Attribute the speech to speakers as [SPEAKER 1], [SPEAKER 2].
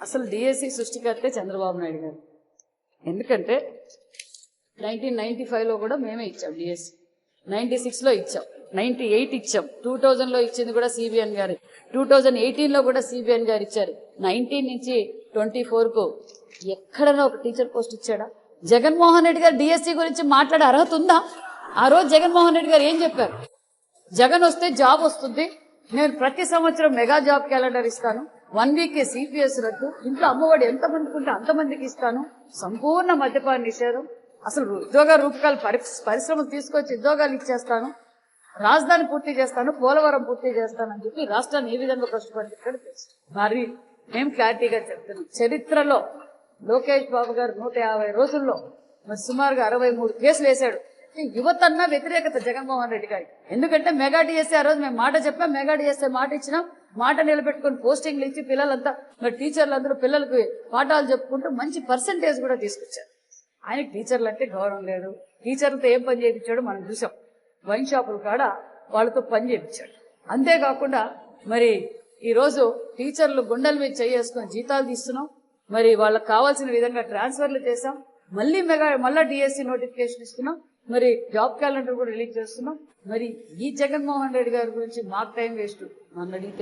[SPEAKER 1] అసలు డిఎస్సి సృష్టికర్తే చంద్రబాబు నాయుడు గారు. ఎందుకంటే 1995లో కూడా మేమే ఇచ్చాం డిఎస్సి, 96లో ఇచ్చాం, 98 ఇచ్చాం, 2000లో ఇచ్చింది కూడా సిబిఎన్ గారు, 2018లో కూడా సిబిఎన్ గారు ఇచ్చారు. 19 నుంచి 24కు ఎక్కడైనా ఒక టీచర్ పోస్ట్ ఇచ్చాడా? జగన్మోహన్ రెడ్డి గారు డిఎస్సి గురించి మాట్లాడే అర్హత ఉందా? ఆ రోజు జగన్మోహన్ రెడ్డి గారు ఏం చెప్పారు? జగన్ వస్తే జాబ్ వస్తుంది, నేను ప్రతి సంవత్సరం మెగా జాబ్ క్యాలెండర్ ఇస్తాను, 1 వీక్ సిపిఎస్ రద్దు, ఇంట్లో అమ్మఒడి ఎంతమందికి ఉంటే అంతమందికి ఇస్తాను, సంపూర్ణ మద్యపాన నిషేధం, అసలు ఉద్యోగ రూపకాలు పరిశ్రమలు తీసుకొచ్చి ఉద్యోగాలు ఇచ్చేస్తాను, రాజధాని పూర్తి చేస్తాను, పోలవరం పూర్తి చేస్తానని చెప్పి రాష్ట్రాన్ని ఏ విధంగా కష్టపడి మరి మేము క్లారిటీగా చెప్తున్నాం. చరిత్రలో లోకేష్ బాబు గారు 150 రోజుల్లో మరి సుమారుగా 63 కేసులు వేశాడు. యువతన్నా వ్యతిరేకత జగన్మోహన్ రెడ్డి గారికి. ఎందుకంటే మెగా డిఎస్సీ ఆ రోజు మేము మాట చెప్పాం, మెగా డిఎస్సీ మాట ఇచ్చినాం, మాట నిలబెట్టుకుని పోస్టింగ్లు ఇచ్చి పిల్లలంతా మరి టీచర్లందరూ పిల్లలకు పాఠాలు చెప్పుకుంటూ మంచి పర్సంటేజ్ కూడా తీసుకొచ్చారు. ఆయనకి టీచర్లు అంటే గౌరవం లేదు. టీచర్లతో ఏం పని చేయించాడో మనం చూసాం. వైన్ షాపుల కాడ వాళ్ళతో పని చేయించాడు. అంతేకాకుండా మరి ఈరోజు టీచర్లు గుండెల మీద చేసుకుని జీతాలు తీస్తున్నాం, మరి వాళ్ళకి కావాల్సిన విధంగా ట్రాన్స్ఫర్లు చేశాం, మళ్ళా డిఎస్సి నోటిఫికేషన్ ఇస్తున్నాం, మరి జాబ్ క్యాలెండర్ కూడా రిలీజ్ చేస్తున్నాం. మరి ఈ జగన్మోహన్ రెడ్డి గారి గురించి మాకు టైం వేస్ట్ నన్ను అడిగితే